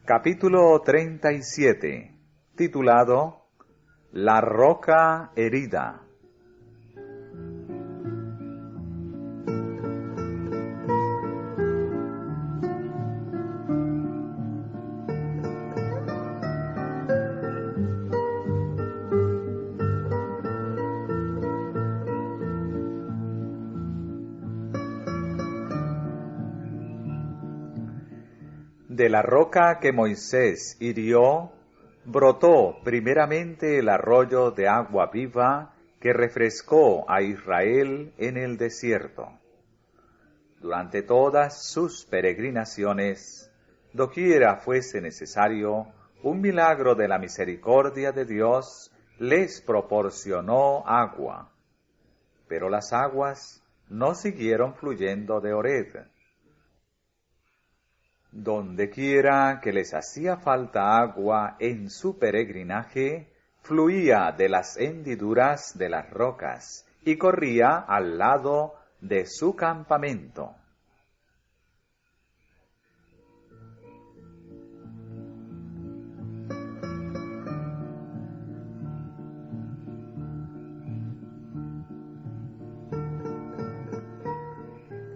Capítulo 37, titulado La roca herida. De la roca que Moisés hirió, brotó primeramente el arroyo de agua viva que refrescó a Israel en el desierto. Durante todas sus peregrinaciones, doquiera fuese necesario, un milagro de la misericordia de Dios les proporcionó agua. Pero las aguas no siguieron fluyendo de Horeb. Dondequiera que les hacía falta agua en su peregrinaje, fluía de las hendiduras de las rocas y corría al lado de su campamento.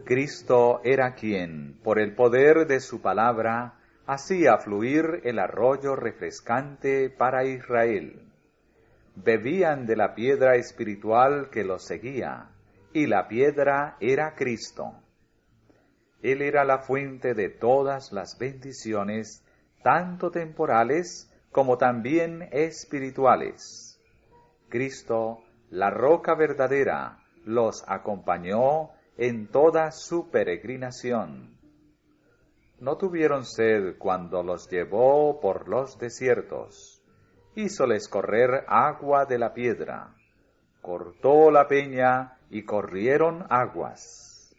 Cristo era quien, por el poder de su palabra, hacía fluir el arroyo refrescante para Israel. Bebían de la piedra espiritual que los seguía, y la piedra era Cristo. Él era la fuente de todas las bendiciones, tanto temporales como también espirituales. Cristo, la roca verdadera, los acompañó en toda su peregrinación. No tuvieron sed cuando los llevó por los desiertos. Hízoles correr agua de la piedra. Cortó la peña y corrieron aguas.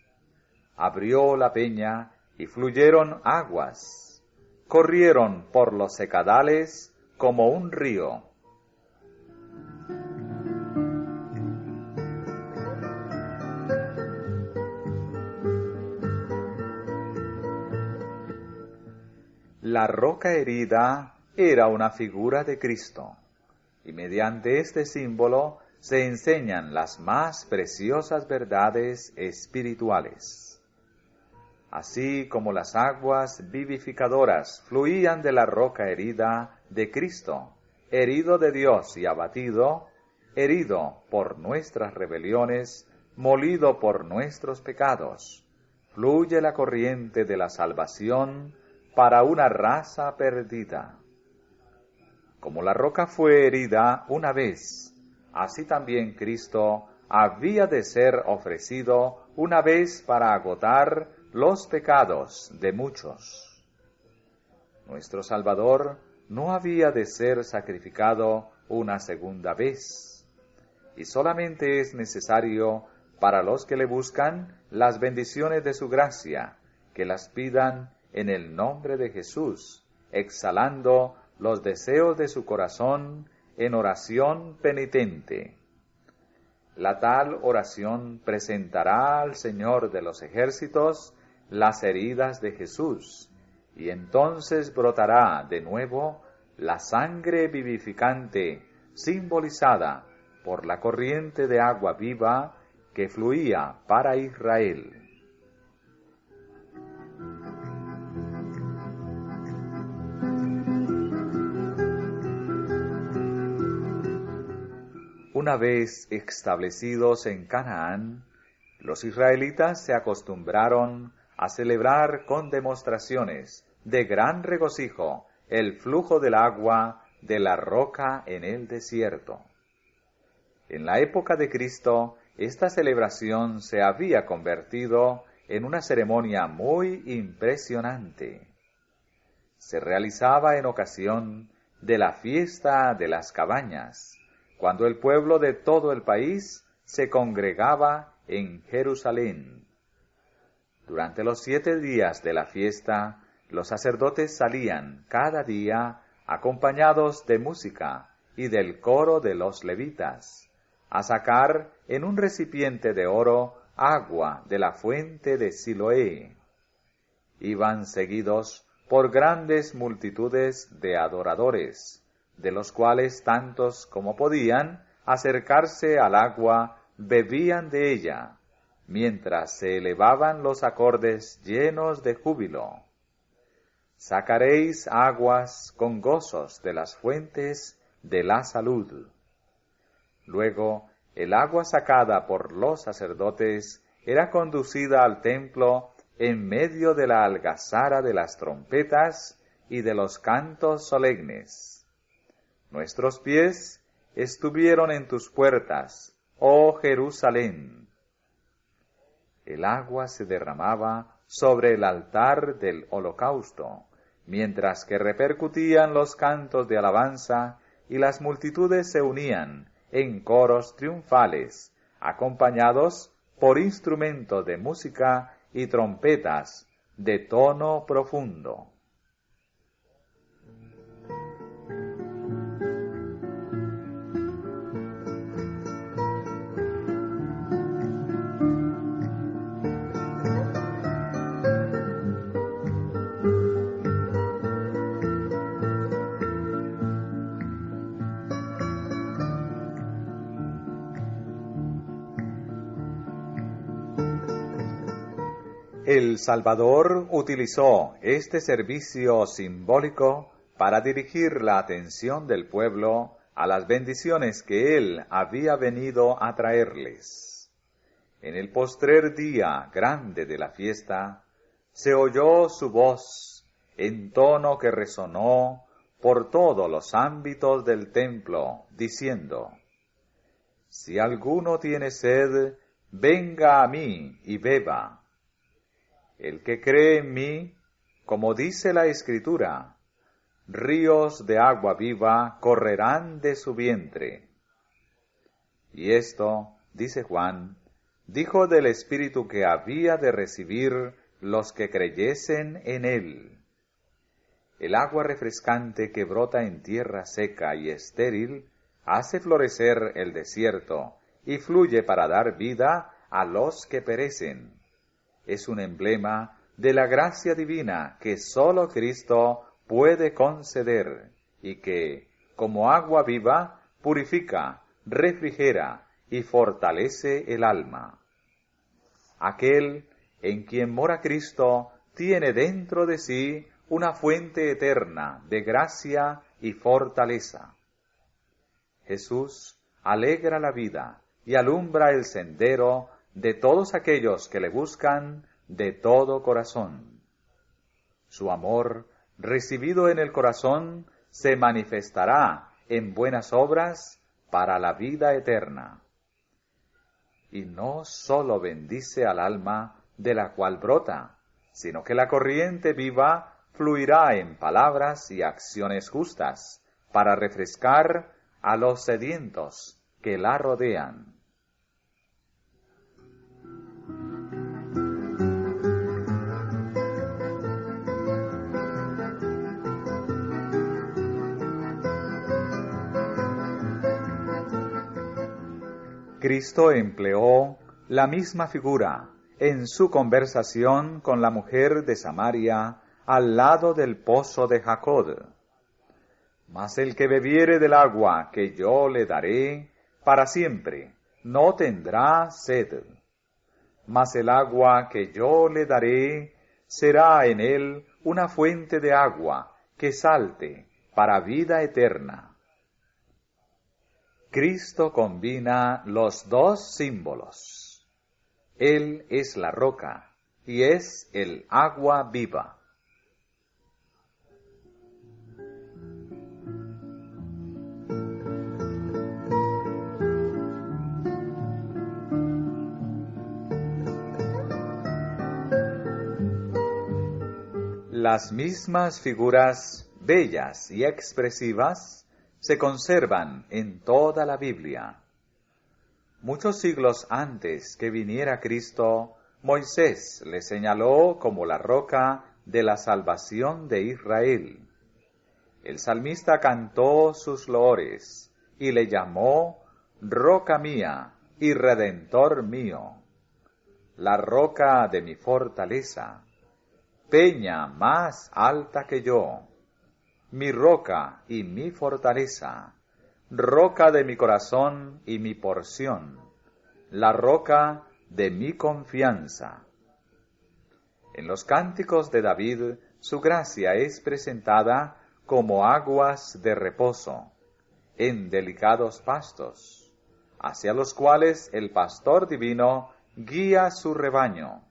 Abrió la peña y fluyeron aguas. Corrieron por los secadales como un río. La roca herida era una figura de Cristo, y mediante este símbolo se enseñan las más preciosas verdades espirituales. Así como las aguas vivificadoras fluían de la roca herida de Cristo, herido de Dios y abatido, herido por nuestras rebeliones, molido por nuestros pecados, fluye la corriente de la salvación para una raza perdida. Como la roca fue herida una vez, así también Cristo había de ser ofrecido una vez para agotar los pecados de muchos. Nuestro Salvador no había de ser sacrificado una segunda vez, y solamente es necesario para los que le buscan las bendiciones de su gracia, que las pidan en el nombre de Jesús, exhalando los deseos de su corazón en oración penitente. La tal oración presentará al Señor de los ejércitos las heridas de Jesús, y entonces brotará de nuevo la sangre vivificante simbolizada por la corriente de agua viva que fluía para Israel. Una vez establecidos en Canaán, los israelitas se acostumbraron a celebrar con demostraciones de gran regocijo el flujo del agua de la roca en el desierto. En la época de Cristo, esta celebración se había convertido en una ceremonia muy impresionante. Se realizaba en ocasión de la fiesta de las cabañas, cuando el pueblo de todo el país se congregaba en Jerusalén. Durante los 7 días de la fiesta, los sacerdotes salían cada día acompañados de música y del coro de los levitas, a sacar en un recipiente de oro agua de la fuente de Siloé. Iban seguidos por grandes multitudes de adoradores, de los cuales tantos como podían acercarse al agua bebían de ella, mientras se elevaban los acordes llenos de júbilo. Sacaréis aguas con gozos de las fuentes de la salud. Luego, el agua sacada por los sacerdotes era conducida al templo en medio de la algazara de las trompetas y de los cantos solemnes. Nuestros pies estuvieron en tus puertas, oh Jerusalén. El agua se derramaba sobre el altar del holocausto, mientras que repercutían los cantos de alabanza y las multitudes se unían en coros triunfales, acompañados por instrumentos de música y trompetas de tono profundo. El Salvador utilizó este servicio simbólico para dirigir la atención del pueblo a las bendiciones que Él había venido a traerles. En el postrer día grande de la fiesta, se oyó su voz en tono que resonó por todos los ámbitos del templo, diciendo: Si alguno tiene sed, venga a mí y beba. El que cree en mí, como dice la Escritura, ríos de agua viva correrán de su vientre. Y esto, dice Juan, dijo del Espíritu que había de recibir los que creyesen en él. El agua refrescante que brota en tierra seca y estéril hace florecer el desierto y fluye para dar vida a los que perecen. Es un emblema de la gracia divina que sólo Cristo puede conceder y que, como agua viva, purifica, refrigera y fortalece el alma. Aquel en quien mora Cristo tiene dentro de sí una fuente eterna de gracia y fortaleza. Jesús alegra la vida y alumbra el sendero de todos aquellos que le buscan de todo corazón. Su amor, recibido en el corazón, se manifestará en buenas obras para la vida eterna. Y no sólo bendice al alma de la cual brota, sino que la corriente viva fluirá en palabras y acciones justas para refrescar a los sedientos que la rodean. Cristo empleó la misma figura en su conversación con la mujer de Samaria al lado del pozo de Jacob. Mas el que bebiere del agua que yo le daré, para siempre no tendrá sed. Mas el agua que yo le daré será en él una fuente de agua que salte para vida eterna. Cristo combina los dos símbolos. Él es la roca y es el agua viva. Las mismas figuras bellas y expresivas se conservan en toda la Biblia. Muchos siglos antes que viniera Cristo, Moisés le señaló como la roca de la salvación de Israel. El salmista cantó sus loores y le llamó roca mía y redentor mío, la roca de mi fortaleza. peña más alta que yo, mi roca y mi fortaleza, roca de mi corazón y mi porción, la roca de mi confianza. En los cánticos de David, su gracia es presentada como aguas de reposo, en delicados pastos, hacia los cuales el pastor divino guía su rebaño.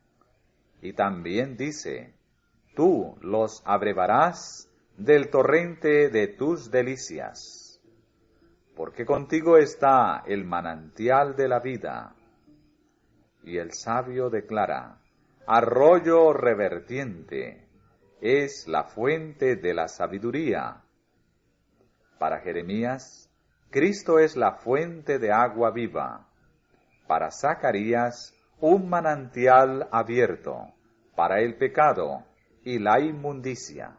Y también dice, tú los abrevarás del torrente de tus delicias, porque contigo está el manantial de la vida. Y el sabio declara, arroyo revertiente es la fuente de la sabiduría. Para Jeremías, Cristo es la fuente de agua viva. Para Zacarías, un manantial abierto para el pecado y la inmundicia.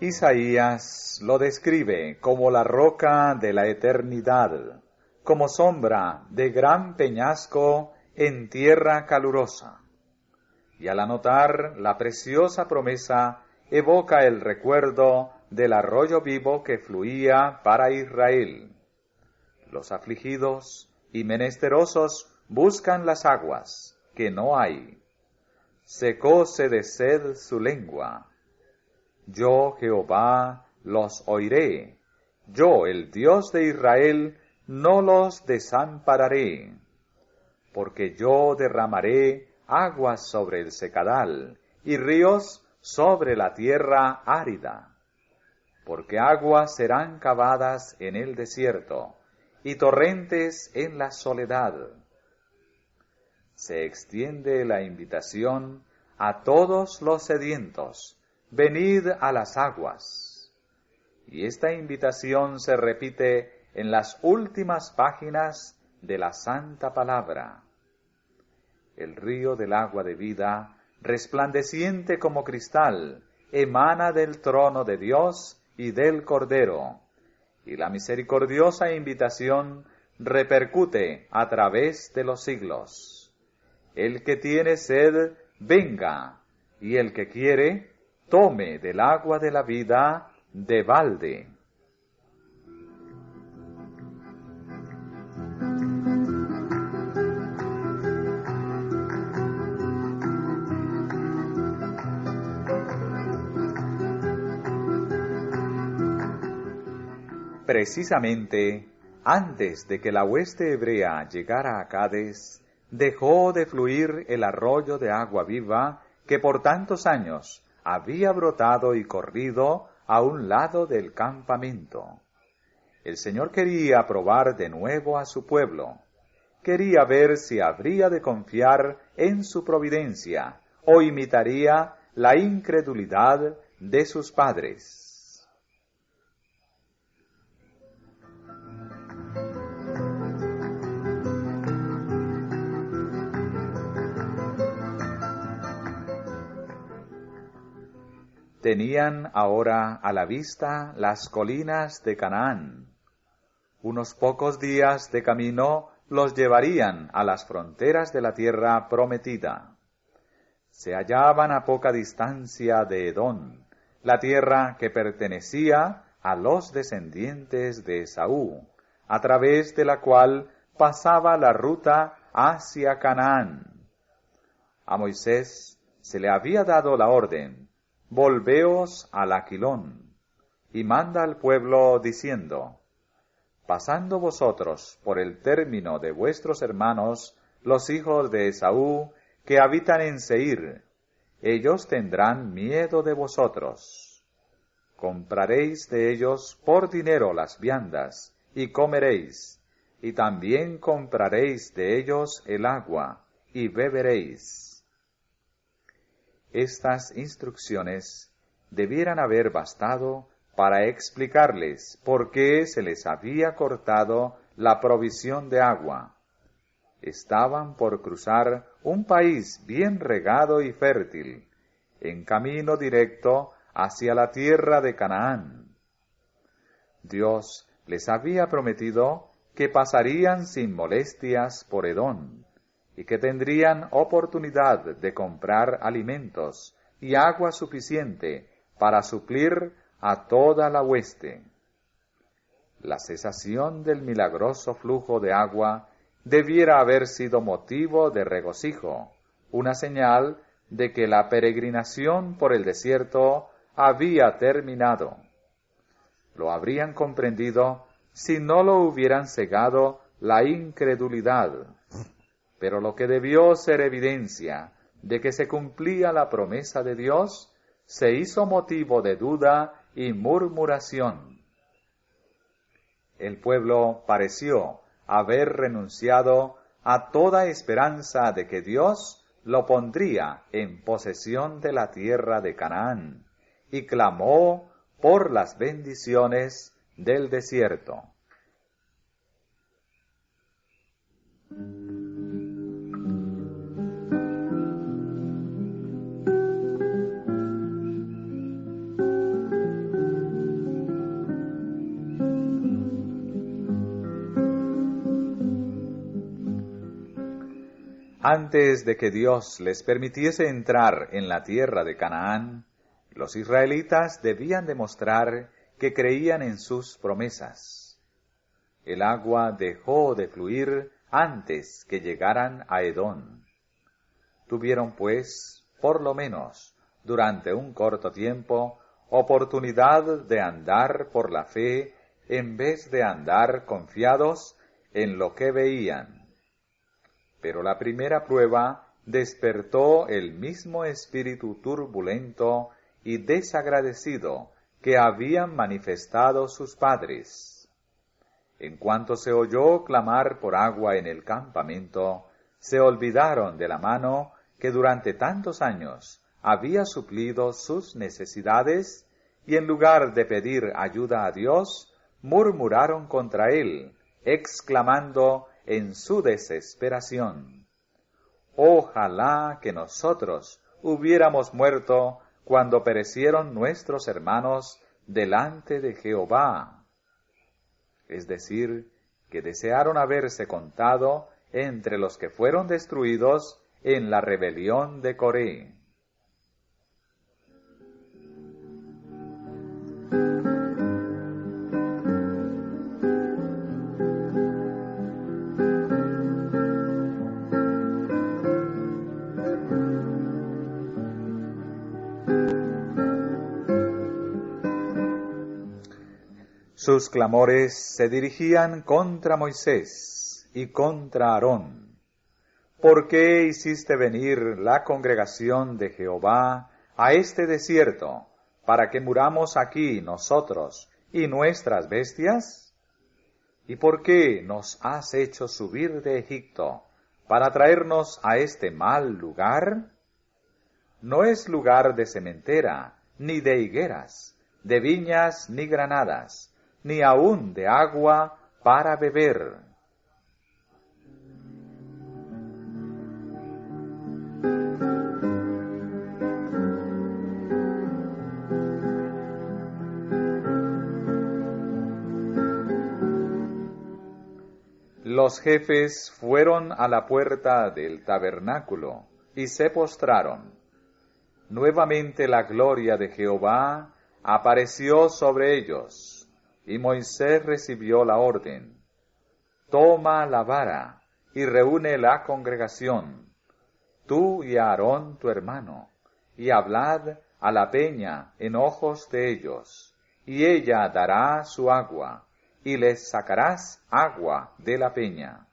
Isaías lo describe como la roca de la eternidad, como sombra de gran peñasco en tierra calurosa. Y al anotar la preciosa promesa, evoca el recuerdo del arroyo vivo que fluía para Israel. Los afligidos y menesterosos buscan las aguas, que no hay. Secóse de sed su lengua. Yo, Jehová, los oiré. Yo, el Dios de Israel, no los desampararé. Porque yo derramaré aguas sobre el secadal y ríos sobre la tierra árida. Porque aguas serán cavadas en el desierto y torrentes en la soledad. Se extiende la invitación a todos los sedientos, venid a las aguas. Y esta invitación se repite en las últimas páginas de la Santa Palabra. El río del agua de vida, resplandeciente como cristal, emana del trono de Dios y del Cordero, y la misericordiosa invitación repercute a través de los siglos. El que tiene sed, venga, y el que quiere, tome del agua de la vida de balde. Precisamente, antes de que la hueste hebrea llegara a Cades, dejó de fluir el arroyo de agua viva que por tantos años había brotado y corrido a un lado del campamento. El Señor quería probar de nuevo a su pueblo. Quería ver si habría de confiar en su providencia o imitaría la incredulidad de sus padres. Tenían ahora a la vista las colinas de Canaán. Unos pocos días de camino los llevarían a las fronteras de la tierra prometida. Se hallaban a poca distancia de Edom, la tierra que pertenecía a los descendientes de Esaú, a través de la cual pasaba la ruta hacia Canaán. A Moisés se le había dado la orden: volveos al Aquilón, y manda al pueblo diciendo: pasando vosotros por el término de vuestros hermanos, los hijos de Esaú, que habitan en Seir, ellos tendrán miedo de vosotros. Compraréis de ellos por dinero las viandas, y comeréis, y también compraréis de ellos el agua, y beberéis. Estas instrucciones debieran haber bastado para explicarles por qué se les había cortado la provisión de agua. Estaban por cruzar un país bien regado y fértil, en camino directo hacia la tierra de Canaán. Dios les había prometido que pasarían sin molestias por Edom, y que tendrían oportunidad de comprar alimentos y agua suficiente para suplir a toda la hueste. La cesación del milagroso flujo de agua debiera haber sido motivo de regocijo, una señal de que la peregrinación por el desierto había terminado. Lo habrían comprendido si no lo hubieran cegado la incredulidad, pero lo que debió ser evidencia de que se cumplía la promesa de Dios, se hizo motivo de duda y murmuración. El pueblo pareció haber renunciado a toda esperanza de que Dios lo pondría en posesión de la tierra de Canaán, y clamó por las bendiciones del desierto. Antes de que Dios les permitiese entrar en la tierra de Canaán, los israelitas debían demostrar que creían en sus promesas. El agua dejó de fluir antes que llegaran a Edom. Tuvieron, pues, por lo menos, durante un corto tiempo, oportunidad de andar por la fe en vez de andar confiados en lo que veían. Pero la primera prueba despertó el mismo espíritu turbulento y desagradecido que habían manifestado sus padres. En cuanto se oyó clamar por agua en el campamento, se olvidaron de la mano que durante tantos años había suplido sus necesidades, y en lugar de pedir ayuda a Dios, murmuraron contra él, exclamando en su desesperación: «Ojalá que nosotros hubiéramos muerto cuando perecieron nuestros hermanos delante de Jehová». Es decir, que desearon haberse contado entre los que fueron destruidos en la rebelión de Coré. Sus clamores se dirigían contra Moisés y contra Aarón. ¿Por qué hiciste venir la congregación de Jehová a este desierto, para que muramos aquí nosotros y nuestras bestias? ¿Y por qué nos has hecho subir de Egipto, para traernos a este mal lugar? No es lugar de sementera, ni de higueras, de viñas ni granadas, ni aun de agua para beber. Los jefes fueron a la puerta del tabernáculo y se postraron. Nuevamente la gloria de Jehová apareció sobre ellos. Y Moisés recibió la orden: «Toma la vara y reúne la congregación, tú y Aarón tu hermano, y hablad a la peña en ojos de ellos, y ella dará su agua, y les sacarás agua de la peña».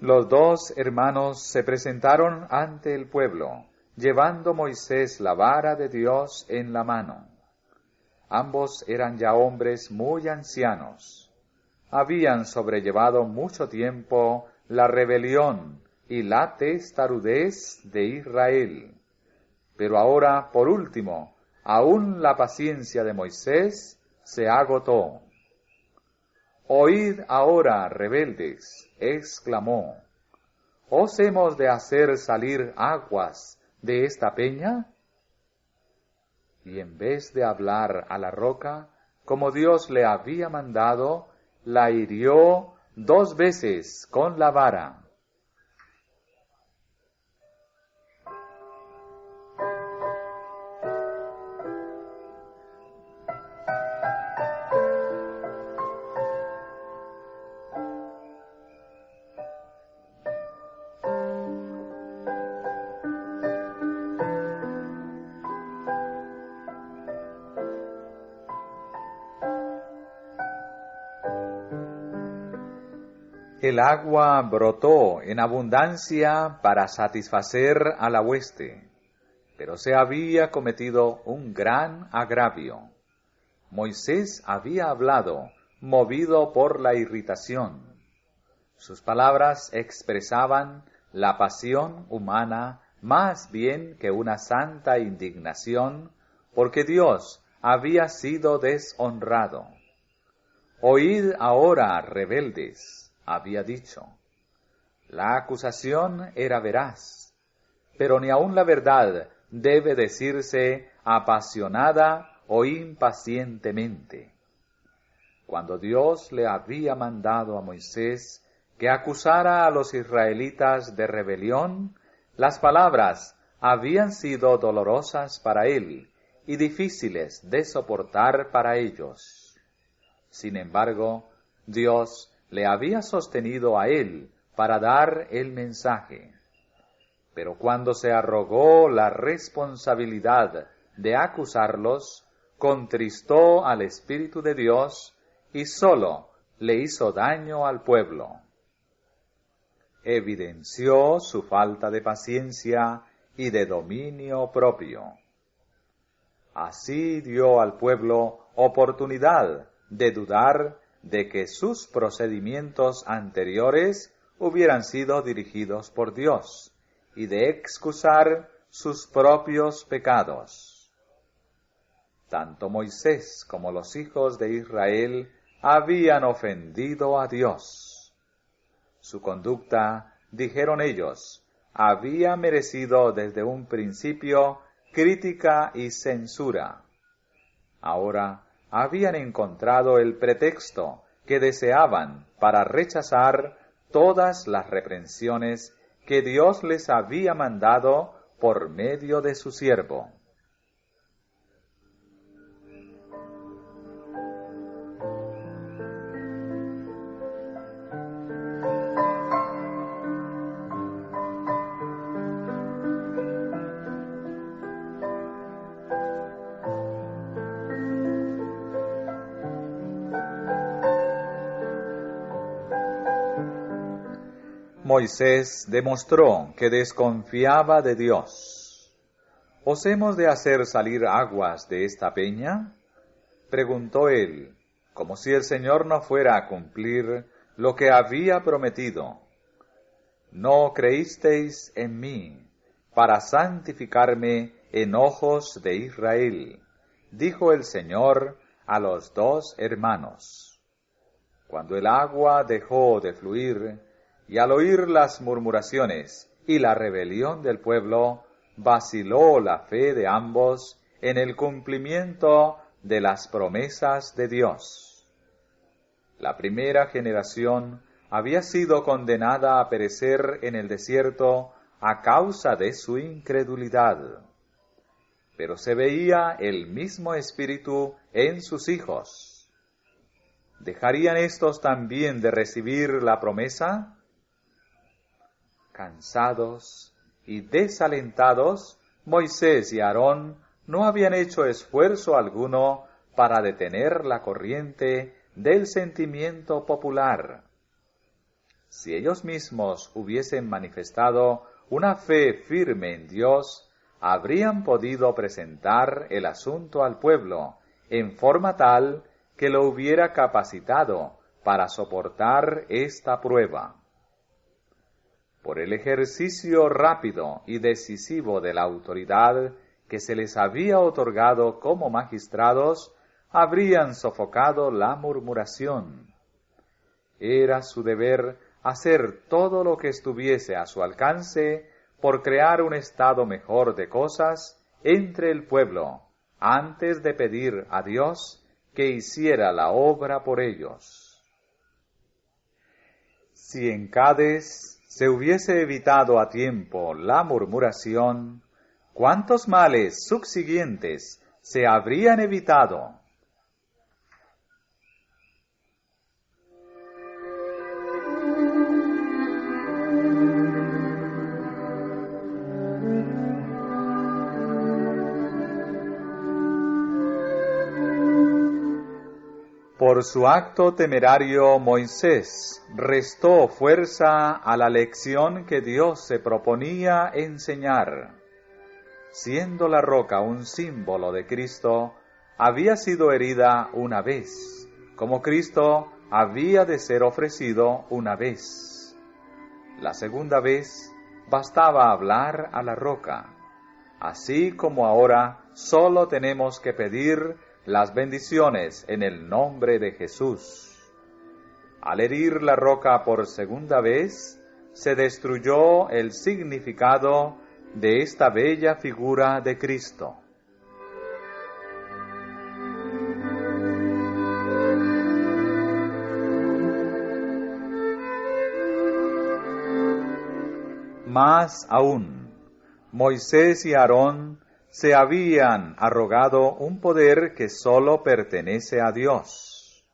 Los dos hermanos se presentaron ante el pueblo, llevando Moisés la vara de Dios en la mano. Ambos eran ya hombres muy ancianos. Habían sobrellevado mucho tiempo la rebelión y la testarudez de Israel. Pero ahora, por último, aún la paciencia de Moisés se agotó. Oíd ahora, rebeldes, exclamó, ¿os hemos de hacer salir aguas de esta peña? Y en vez de hablar a la roca, como Dios le había mandado, la hirió 2 veces con la vara. El agua brotó en abundancia para satisfacer a la hueste, pero se había cometido un gran agravio. Moisés había hablado, movido por la irritación. Sus palabras expresaban la pasión humana más bien que una santa indignación, porque Dios había sido deshonrado. Oíd ahora, rebeldes, había dicho. La acusación era veraz, pero ni aun la verdad debe decirse apasionada o impacientemente. Cuando Dios le había mandado a Moisés que acusara a los israelitas de rebelión, las palabras habían sido dolorosas para él y difíciles de soportar para ellos. Sin embargo, Dios le había sostenido a él para dar el mensaje. Pero cuando se arrogó la responsabilidad de acusarlos, contristó al Espíritu de Dios y solo le hizo daño al pueblo. Evidenció su falta de paciencia y de dominio propio. Así dio al pueblo oportunidad de dudar de que sus procedimientos anteriores hubieran sido dirigidos por Dios y de excusar sus propios pecados. Tanto Moisés como los hijos de Israel habían ofendido a Dios. Su conducta, dijeron ellos, había merecido desde un principio crítica y censura. Ahora habían encontrado el pretexto que deseaban para rechazar todas las reprensiones que Dios les había mandado por medio de su siervo. Moisés demostró que desconfiaba de Dios. ¿Os hemos de hacer salir aguas de esta peña? Preguntó él, como si el Señor no fuera a cumplir lo que había prometido. No creísteis en mí para santificarme en ojos de Israel, dijo el Señor a los 2 hermanos. Cuando el agua dejó de fluir, y al oír las murmuraciones y la rebelión del pueblo, vaciló la fe de ambos en el cumplimiento de las promesas de Dios. La primera generación había sido condenada a perecer en el desierto a causa de su incredulidad. Pero se veía el mismo espíritu en sus hijos. ¿Dejarían éstos también de recibir la promesa? Cansados y desalentados, Moisés y Aarón no habían hecho esfuerzo alguno para detener la corriente del sentimiento popular. Si ellos mismos hubiesen manifestado una fe firme en Dios, habrían podido presentar el asunto al pueblo en forma tal que lo hubiera capacitado para soportar esta prueba. Por el ejercicio rápido y decisivo de la autoridad que se les había otorgado como magistrados, habrían sofocado la murmuración. Era su deber hacer todo lo que estuviese a su alcance por crear un estado mejor de cosas entre el pueblo, antes de pedir a Dios que hiciera la obra por ellos. Si en Cádiz se hubiese evitado a tiempo la murmuración, ¿cuántos males subsiguientes se habrían evitado? Por su acto temerario, Moisés restó fuerza a la lección que Dios se proponía enseñar. Siendo la roca un símbolo de Cristo, había sido herida una vez, como Cristo había de ser ofrecido una vez. La segunda vez bastaba hablar a la roca, así como ahora solo tenemos que pedir las bendiciones en el nombre de Jesús. Al herir la roca por segunda vez, se destruyó el significado de esta bella figura de Cristo. Más aún, Moisés y Aarón se habían arrogado un poder que sólo pertenece a Dios.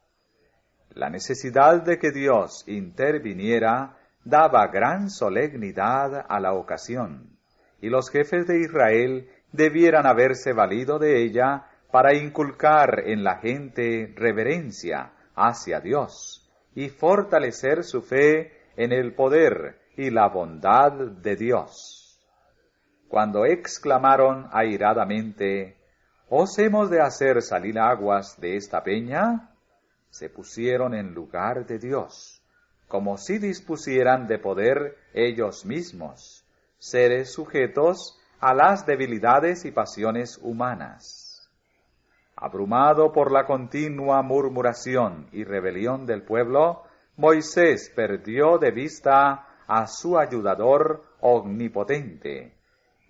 La necesidad de que Dios interviniera daba gran solemnidad a la ocasión, y los jefes de Israel debieran haberse valido de ella para inculcar en la gente reverencia hacia Dios y fortalecer su fe en el poder y la bondad de Dios. Cuando exclamaron airadamente, ¿os hemos de hacer salir aguas de esta peña?, se pusieron en lugar de Dios, como si dispusieran de poder ellos mismos, seres sujetos a las debilidades y pasiones humanas. Abrumado por la continua murmuración y rebelión del pueblo, Moisés perdió de vista a su ayudador omnipotente,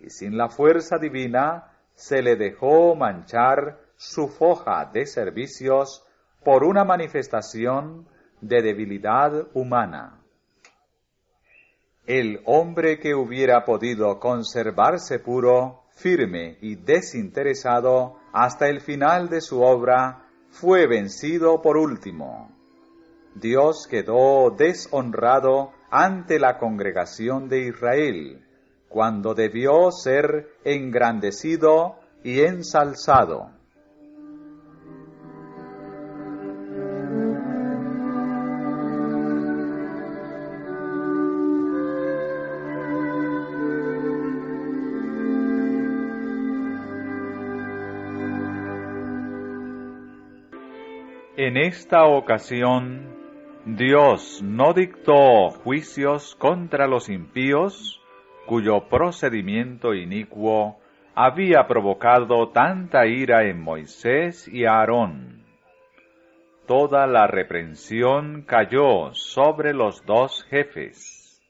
y sin la fuerza divina se le dejó manchar su foja de servicios por una manifestación de debilidad humana. El hombre que hubiera podido conservarse puro, firme y desinteresado hasta el final de su obra, fue vencido por último. Dios quedó deshonrado ante la congregación de Israel, cuando debió ser engrandecido y ensalzado. En esta ocasión, Dios no dictó juicios contra los impíos, cuyo procedimiento inicuo había provocado tanta ira en Moisés y Aarón. Toda la reprensión cayó sobre los dos jefes.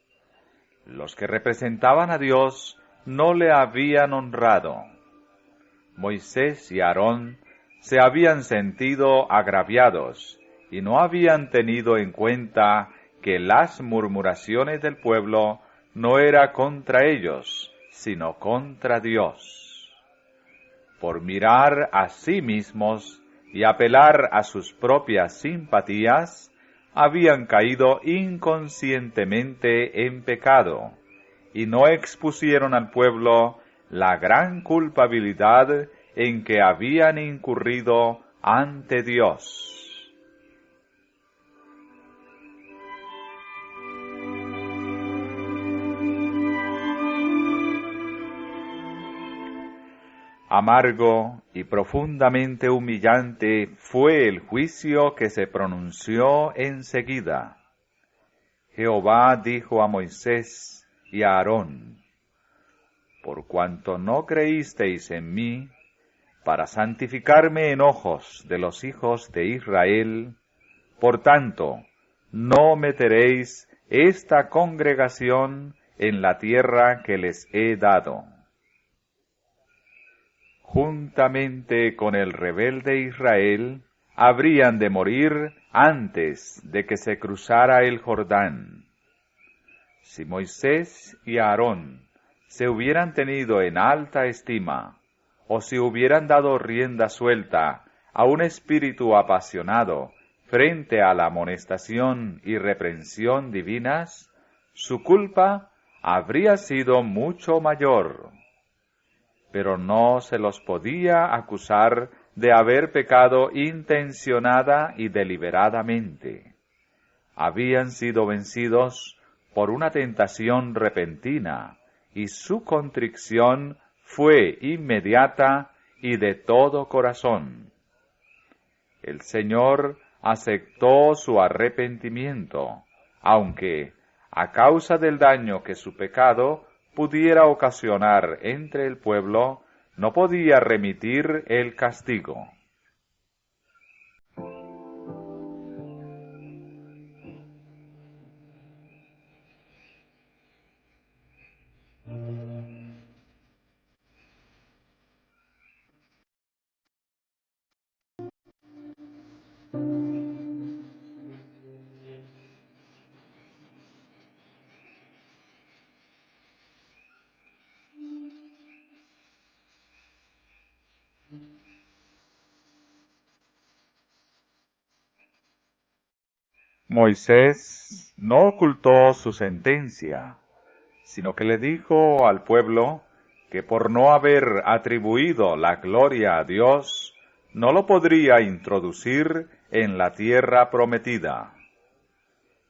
Los que representaban a Dios no le habían honrado. Moisés y Aarón se habían sentido agraviados y no habían tenido en cuenta que las murmuraciones del pueblo no era contra ellos, sino contra Dios. Por mirar a sí mismos y apelar a sus propias simpatías, habían caído inconscientemente en pecado, y no expusieron al pueblo la gran culpabilidad en que habían incurrido ante Dios. Amargo y profundamente humillante fue el juicio que se pronunció enseguida. Jehová dijo a Moisés y a Aarón: por cuanto no creísteis en mí, para santificarme en ojos de los hijos de Israel, por tanto, no meteréis esta congregación en la tierra que les he dado. Juntamente con el rebelde Israel, habrían de morir antes de que se cruzara el Jordán. Si Moisés y Aarón se hubieran tenido en alta estima, o si hubieran dado rienda suelta a un espíritu apasionado frente a la amonestación y reprensión divinas, su culpa habría sido mucho mayor. Pero no se los podía acusar de haber pecado intencionada y deliberadamente. Habían sido vencidos por una tentación repentina, y su contrición fue inmediata y de todo corazón. El Señor aceptó su arrepentimiento, aunque, a causa del daño que su pecado pudiera ocasionar entre el pueblo, no podía remitir el castigo. Moisés no ocultó su sentencia, sino que le dijo al pueblo que por no haber atribuido la gloria a Dios, no lo podría introducir en la tierra prometida.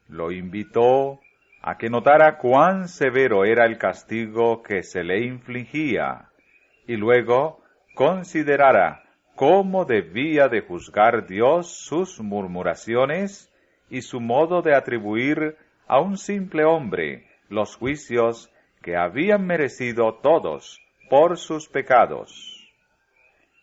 Lo invitó a que notara cuán severo era el castigo que se le infligía, y luego considerara cómo debía de juzgar Dios sus murmuraciones y su modo de atribuir a un simple hombre los juicios que habían merecido todos por sus pecados.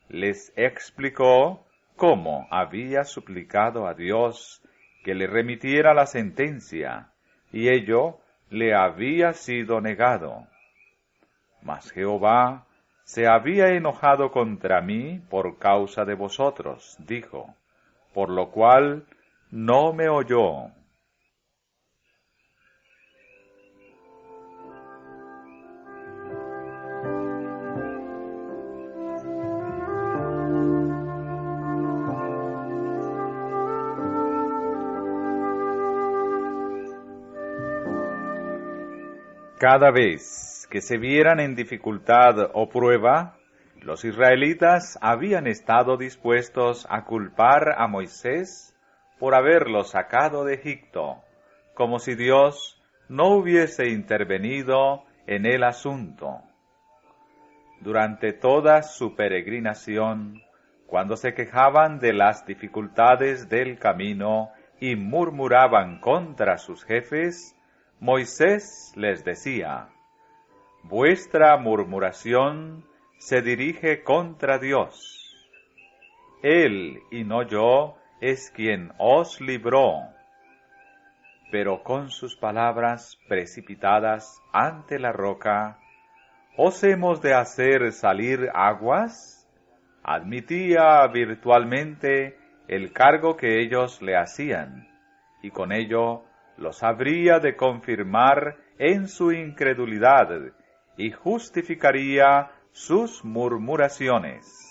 Les explicó cómo había suplicado a Dios que le remitiera la sentencia, y ello le había sido negado. Mas Jehová se había enojado contra mí por causa de vosotros, dijo, por lo cual no me oyó. Cada vez que se vieran en dificultad o prueba, los israelitas habían estado dispuestos a culpar a Moisés por haberlo sacado de Egipto, como si Dios no hubiese intervenido en el asunto. Durante toda su peregrinación, cuando se quejaban de las dificultades del camino y murmuraban contra sus jefes, Moisés les decía, vuestra murmuración se dirige contra Dios. Él, y no yo, es quien os libró. Pero con sus palabras precipitadas ante la roca, ¿os hemos de hacer salir aguas? Admitía virtualmente el cargo que ellos le hacían, y con ello los habría de confirmar en su incredulidad y justificaría sus murmuraciones.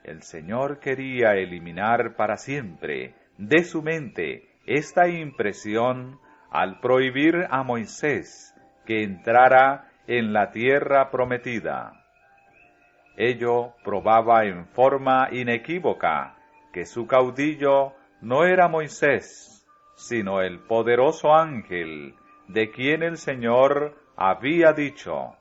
El Señor quería eliminar para siempre de su mente esta impresión al prohibir a Moisés que entrara en la tierra prometida. Ello probaba en forma inequívoca que su caudillo no era Moisés, sino el poderoso ángel, de quien el Señor había dicho,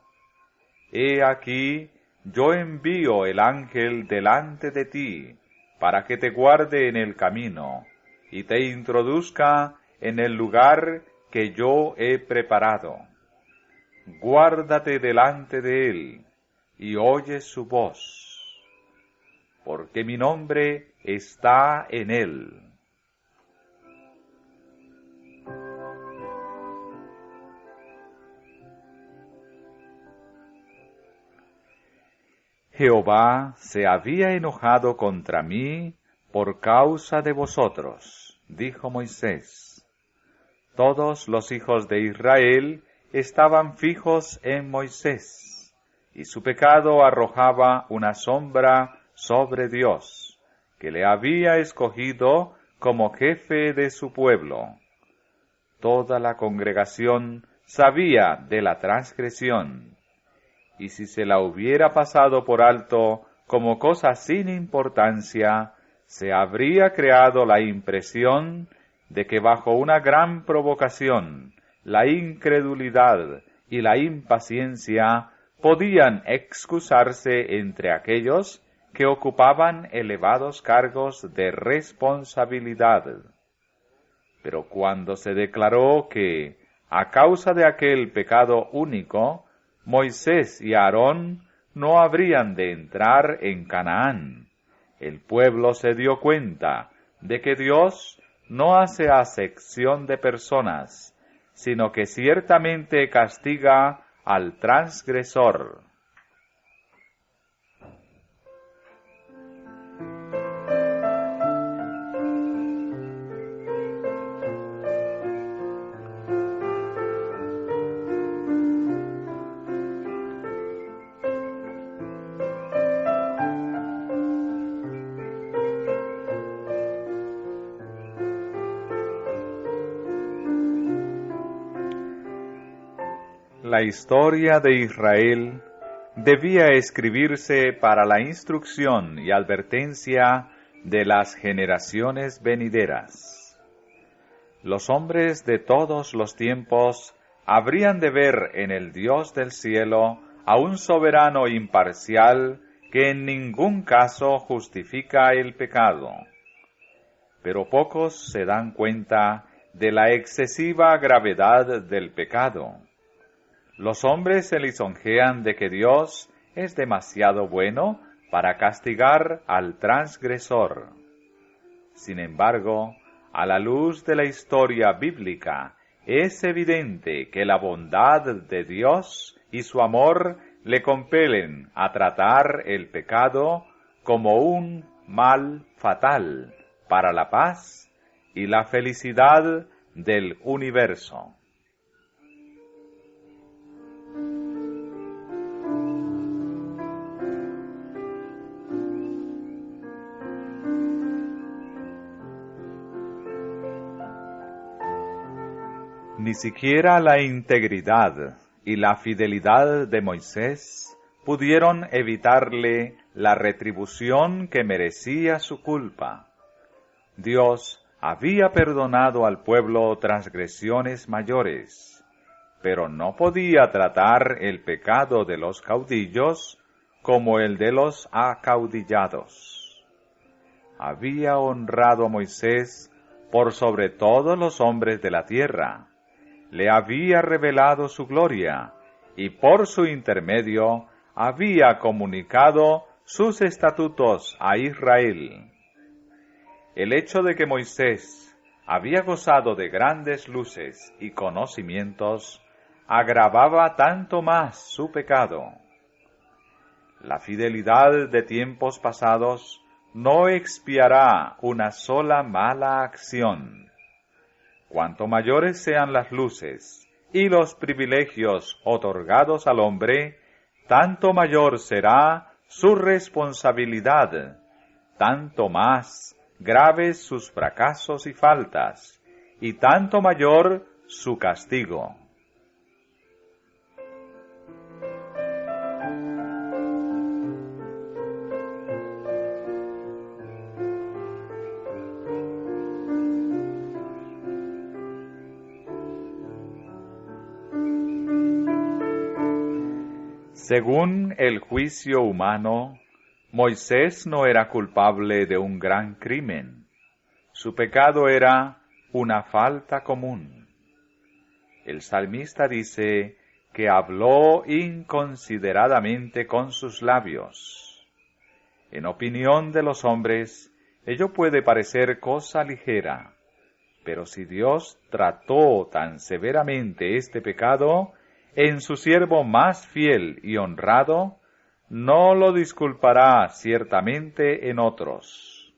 «He aquí, yo envío el ángel delante de ti, para que te guarde en el camino, y te introduzca en el lugar que yo he preparado. Guárdate delante de él, y oye su voz, porque mi nombre está en él». Jehová se había enojado contra mí por causa de vosotros, dijo Moisés. Todos los hijos de Israel estaban fijos en Moisés, y su pecado arrojaba una sombra sobre Dios, que le había escogido como jefe de su pueblo. Toda la congregación sabía de la transgresión, y si se la hubiera pasado por alto como cosa sin importancia, se habría creado la impresión de que bajo una gran provocación, la incredulidad y la impaciencia podían excusarse entre aquellos que ocupaban elevados cargos de responsabilidad. Pero cuando se declaró que, a causa de aquel pecado único, Moisés y Aarón no habrían de entrar en Canaán, el pueblo se dio cuenta de que Dios no hace acepción de personas, sino que ciertamente castiga al transgresor. La historia de Israel debía escribirse para la instrucción y advertencia de las generaciones venideras. Los hombres de todos los tiempos habrían de ver en el Dios del cielo a un soberano imparcial que en ningún caso justifica el pecado. Pero pocos se dan cuenta de la excesiva gravedad del pecado. Los hombres se lisonjean de que Dios es demasiado bueno para castigar al transgresor. Sin embargo, a la luz de la historia bíblica, es evidente que la bondad de Dios y su amor le compelen a tratar el pecado como un mal fatal para la paz y la felicidad del universo. Ni siquiera la integridad y la fidelidad de Moisés pudieron evitarle la retribución que merecía su culpa. Dios había perdonado al pueblo transgresiones mayores, pero no podía tratar el pecado de los caudillos como el de los acaudillados. Había honrado a Moisés por sobre todos los hombres de la tierra. Le había revelado su gloria, y por su intermedio había comunicado sus estatutos a Israel. El hecho de que Moisés había gozado de grandes luces y conocimientos agravaba tanto más su pecado. La fidelidad de tiempos pasados no expiará una sola mala acción. Cuanto mayores sean las luces y los privilegios otorgados al hombre, tanto mayor será su responsabilidad, tanto más graves sus fracasos y faltas, y tanto mayor su castigo. Según el juicio humano, Moisés no era culpable de un gran crimen. Su pecado era una falta común. El salmista dice que habló inconsideradamente con sus labios. En opinión de los hombres, ello puede parecer cosa ligera, pero si Dios trató tan severamente este pecado, en su siervo más fiel y honrado, no lo disculpará ciertamente en otros.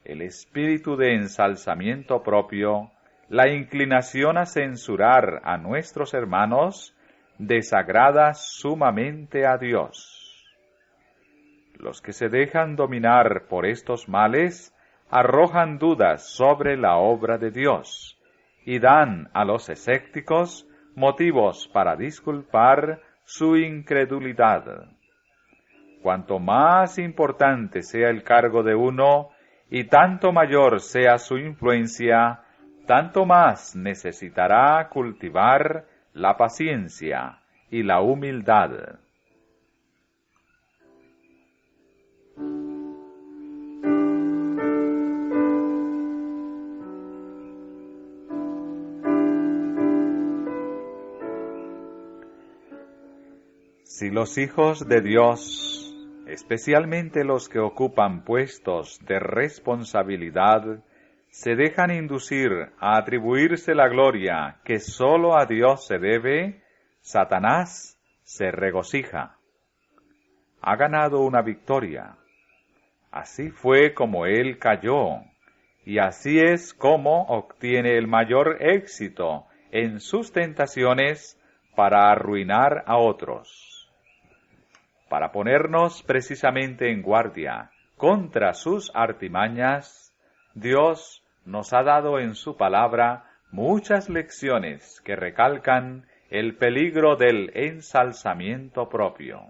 El espíritu de ensalzamiento propio, la inclinación a censurar a nuestros hermanos, desagrada sumamente a Dios. Los que se dejan dominar por estos males arrojan dudas sobre la obra de Dios y dan a los escépticos motivos para disculpar su incredulidad. Cuanto más importante sea el cargo de uno y tanto mayor sea su influencia, tanto más necesitará cultivar la paciencia y la humildad. Si los hijos de Dios, especialmente los que ocupan puestos de responsabilidad, se dejan inducir a atribuirse la gloria que sólo a Dios se debe, Satanás se regocija. Ha ganado una victoria. Así fue como él cayó, y así es como obtiene el mayor éxito en sus tentaciones para arruinar a otros. Para ponernos precisamente en guardia contra sus artimañas, Dios nos ha dado en su palabra muchas lecciones que recalcan el peligro del ensalzamiento propio.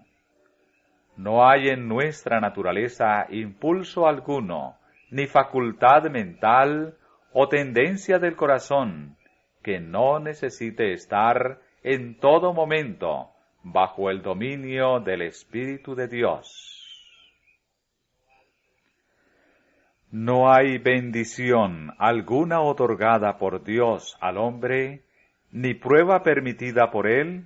No hay en nuestra naturaleza impulso alguno, ni facultad mental o tendencia del corazón, que no necesite estar en todo momento bajo el dominio del Espíritu de Dios. No hay bendición alguna otorgada por Dios al hombre, ni prueba permitida por él,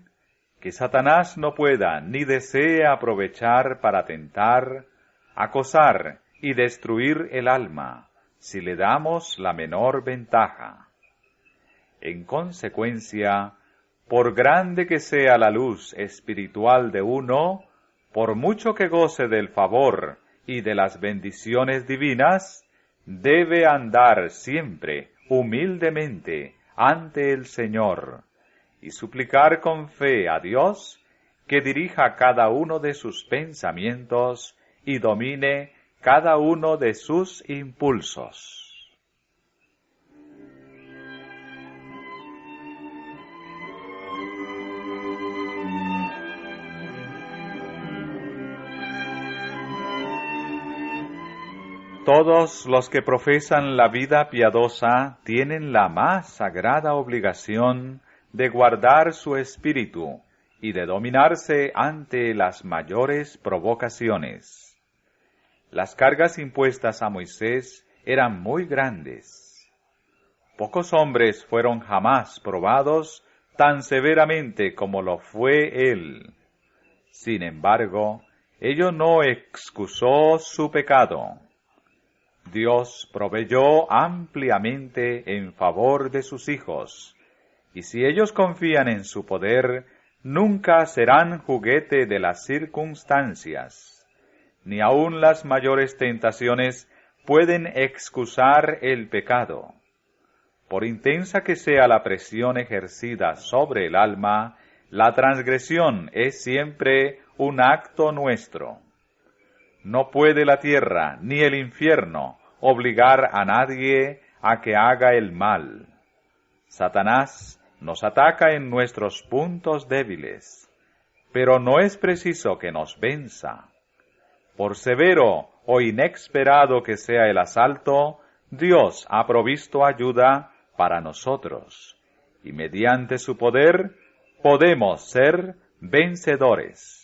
que Satanás no pueda ni desee aprovechar para tentar, acosar y destruir el alma, si le damos la menor ventaja. En consecuencia, por grande que sea la luz espiritual de uno, por mucho que goce del favor y de las bendiciones divinas, debe andar siempre humildemente ante el Señor y suplicar con fe a Dios que dirija cada uno de sus pensamientos y domine cada uno de sus impulsos. Todos los que profesan la vida piadosa tienen la más sagrada obligación de guardar su espíritu y de dominarse ante las mayores provocaciones. Las cargas impuestas a Moisés eran muy grandes. Pocos hombres fueron jamás probados tan severamente como lo fue él. Sin embargo, ello no excusó su pecado. Dios proveyó ampliamente en favor de sus hijos, y si ellos confían en su poder, nunca serán juguete de las circunstancias, ni aun las mayores tentaciones pueden excusar el pecado. Por intensa que sea la presión ejercida sobre el alma, la transgresión es siempre un acto nuestro. No puede la tierra ni el infierno obligar a nadie a que haga el mal. Satanás nos ataca en nuestros puntos débiles, pero no es preciso que nos venza. Por severo o inesperado que sea el asalto, Dios ha provisto ayuda para nosotros, y mediante su poder podemos ser vencedores.